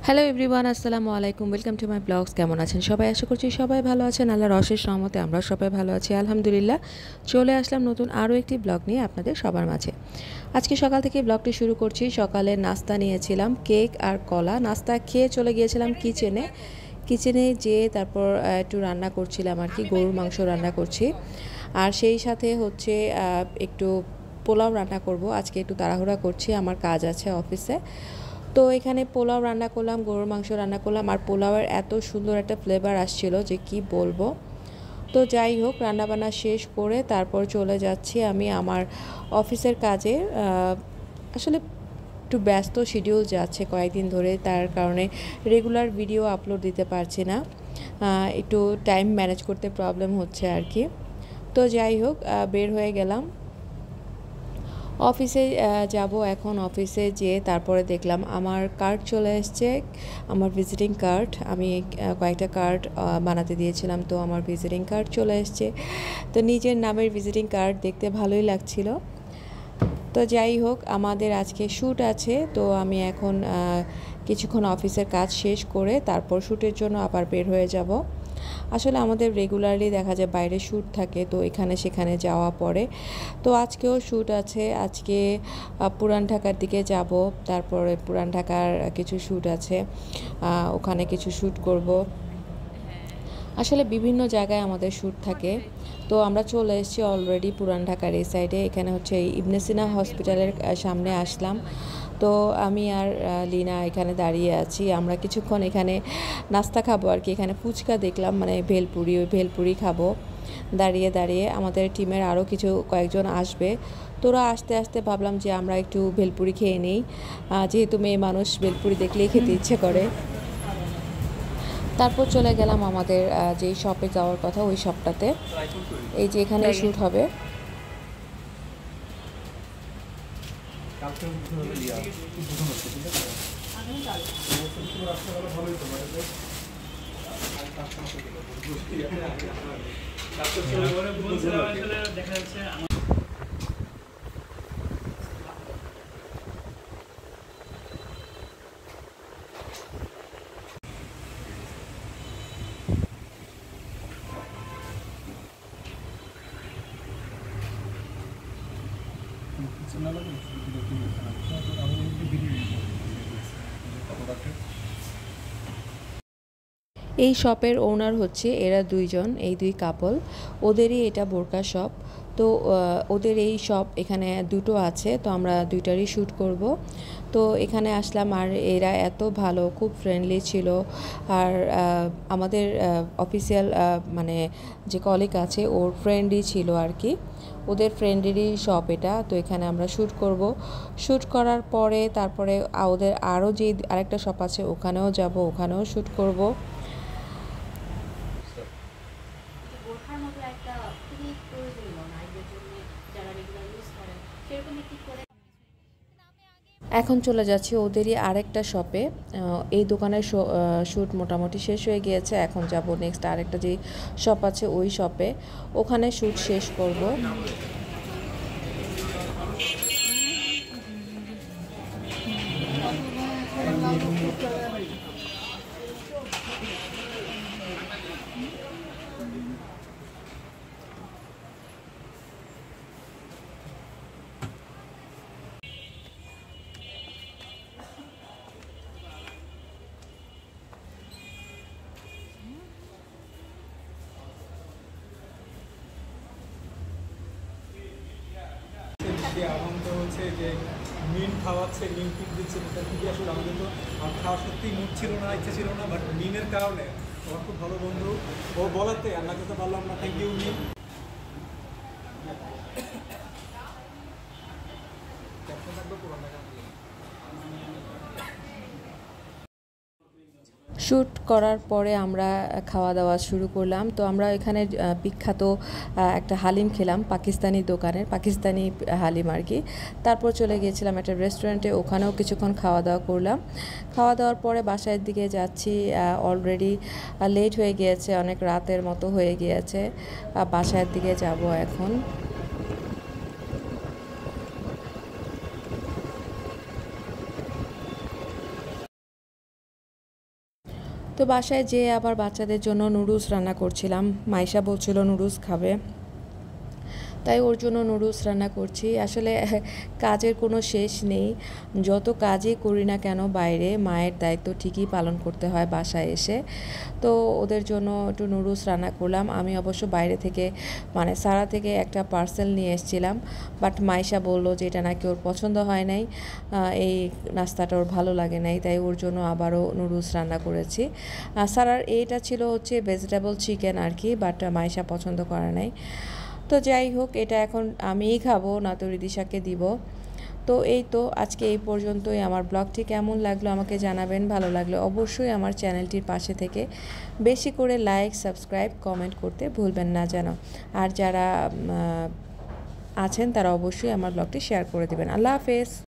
Hello everyone, আসসালামু আলাইকুম। Welcome to my blogs. কেমন আছেন সবাই? আশা করছি সবাই ভালো আছেন। আল্লাহর অশেষ রহমতে আমরা সবাই ভালো আছি, আলহামদুলিল্লাহ। চলে আসলাম নতুন আরও একটি ব্লগ নিয়ে আপনাদের সবার মাঝে। আজকে সকাল থেকে ব্লগটি শুরু করছি। সকালে নাস্তা নিয়েছিলাম কেক আর কলা। নাস্তা খেয়ে চলে গিয়েছিলাম কিচেনে যেয়ে তারপর একটু রান্না করছিলাম আর কি, গরুর মাংস রান্না করছি। আর সেই সাথে হচ্ছে একটু পোলাও রান্না করব। আজকে একটু তাড়াহুড়া করছি, আমার কাজ আছে অফিসে। তো এখানে পোলাও রান্না করলাম, গরুর মাংস রান্না করলাম। আর পোলাওয়ের এত সুন্দর একটা ফ্লেভার আসছিল যে কি বলবো। তো যাই হোক, রান্নাবান্না শেষ করে তারপর চলে যাচ্ছি আমি আমার অফিসের কাজে। আসলে একটু ব্যস্ত শিডিউল যাচ্ছে কয়েকদিন ধরে, তার কারণে রেগুলার ভিডিও আপলোড দিতে পারছি না। একটু টাইম ম্যানেজ করতে প্রবলেম হচ্ছে আর কি। তো যাই হোক, বের হয়ে গেলাম অফিসে। যাব এখন। অফিসে যেয়ে তারপরে দেখলাম আমার কার্ড চলে এসছে, আমার ভিজিটিং কার্ড। আমি কয়েকটা কার্ড বানাতে দিয়েছিলাম, তো আমার ভিজিটিং কার্ড চলে এসছে। তো নিজের নামের ভিজিটিং কার্ড দেখতে ভালোই লাগছিল। তো যাই হোক, আমাদের আজকে শ্যুট আছে, তো আমি এখন কিছুক্ষণ অফিসের কাজ শেষ করে তারপর শ্যুটের জন্য আবার বের হয়ে যাব। আসলে আমাদের রেগুলারলি দেখা যায় বাইরে শ্যুট থাকে, তো এখানে সেখানে যাওয়া পড়ে। তো আজকেও শ্যুট আছে। আজকে পুরান ঢাকার দিকে যাব, তারপরে পুরান ঢাকার কিছু শ্যুট আছে, ওখানে কিছু শ্যুট করব। আসলে বিভিন্ন জায়গায় আমাদের শ্যুট থাকে। তো আমরা চলে এসেছি অলরেডি পুরান ঢাকার এই সাইডে। এখানে হচ্ছে ইবনে সিনা হসপিটালের সামনে আসলাম। তো আমি আর লিনা এখানে দাঁড়িয়ে আছি। আমরা কিছুক্ষণ এখানে নাস্তা খাবো আর কি। এখানে ফুচকা দেখলাম, মানে ভেলপুরি, ওই ভেলপুরি খাবো দাঁড়িয়ে দাঁড়িয়ে। আমাদের টিমের আরও কয়েকজন আসবে। তোরা আস্তে আস্তে ভাবলাম যে আমরা একটু ভেলপুরি খেয়ে নিই, যেহেতু মেয়ে মানুষ ভেলপুরি দেখলেই খেতে ইচ্ছে করে। তারপর চলে গেলাম আমাদের যেই শপে যাওয়ার কথা, ওই শপটাতে। এই যে এখানে শ্যুট হবে। এই শপের ওনার হচ্ছে এরা দুইজন, এই দুই কাপল। ওদেরই এটা বোরকা শপ। তো ওদের এই শপ এখানে দুটো আছে, তো আমরা দুইটারই শ্যুট করব। তো এখানে আসলাম, আর এরা এত ভালো, খুব ফ্রেন্ডলি ছিল। আর আমাদের অফিসিয়াল মানে যে কলিগ আছে ওর ফ্রেন্ডই ছিল আর কি, ওদের ফ্রেন্ডেরই শপ এটা। তো এখানে আমরা শ্যুট করব। শ্যুট করার পরে তারপরে ওদের আরও যে আরেকটা শপ আছে ওখানেও যাব, ওখানেও শ্যুট করব। এখন চলে যাচ্ছি ওদেরই আরেকটা শপে। এই দোকানের শ্যুট মোটামুটি শেষ হয়ে গিয়েছে। এখন যাব নেক্সট আরেকটা যে শপ আছে ওই শপে, ওখানে শ্যুট শেষ করব। যে আনন্দ হচ্ছে যে মিন খাওয়াচ্ছে, মিন পিক দিচ্ছে, এটা খুবই আসলে আমাদের তো খাওয়ার সত্যিই মুড ছিল না, ইচ্ছা ছিল না, বাট মিনের কারণে আমার খুব ভালো বন্ধু ও বলাতে রান্না করতে পারলাম না। Thank you mean. শ্যুট করার পরে আমরা খাওয়া দাওয়া শুরু করলাম। তো আমরা এখানে বিখ্যাত একটা হালিম খেলাম, পাকিস্তানি দোকানের পাকিস্তানি হালিম আর কি। তারপর চলে গিয়েছিলাম একটা রেস্টুরেন্টে, ওখানেও কিছুক্ষণ খাওয়া দাওয়া করলাম। খাওয়া দাওয়ার পরে বাসার দিকে যাচ্ছি। অলরেডি লেট হয়ে গিয়েছে, অনেক রাতের মতো হয়ে গিয়েছে। বাসার দিকে যাব এখন। তো বাসায় যেয়ে আবার বাচ্চাদের জন্য নুডলস রান্না করছিলাম। মাইশা বলছিল নুডলস খাবে, তাই ওর জন্য নুডলস রান্না করছি। আসলে কাজের কোনো শেষ নেই, যত কাজই করি না কেন বাইরে, মায়ের দায়িত্ব ঠিকই পালন করতে হয় বাসায় এসে। তো ওদের জন্য একটু নুডলস রান্না করলাম। আমি অবশ্য বাইরে থেকে মানে সারা থেকে একটা পার্সেল নিয়ে এসেছিলাম, বাট মাইশা বললো যে এটা নাকি ওর পছন্দ হয় নাই, এই নাস্তাটা ওর ভালো লাগে নাই, তাই ওর জন্য আবারও নুডলস রান্না করেছি। সারার এইটা ছিল হচ্ছে ভেজিটেবল চিকেন আর কি, বাট মাইশা পছন্দ করে নাই। তো যাই হোক, এটা এখন আমিই খাবো, না তো রিদিশাকে দিব। তো এই তো আজকে এই পর্যন্তই। আমার ব্লগটি কেমন লাগলো আমাকে জানাবেন। ভালো লাগলে অবশ্যই আমার চ্যানেলটির পাশে থেকে বেশি করে লাইক, সাবস্ক্রাইব, কমেন্ট করতে ভুলবেন না যেন। আর যারা আছেন তারা অবশ্যই আমার ব্লগটি শেয়ার করে দেবেন। আল্লাহ হাফেজ।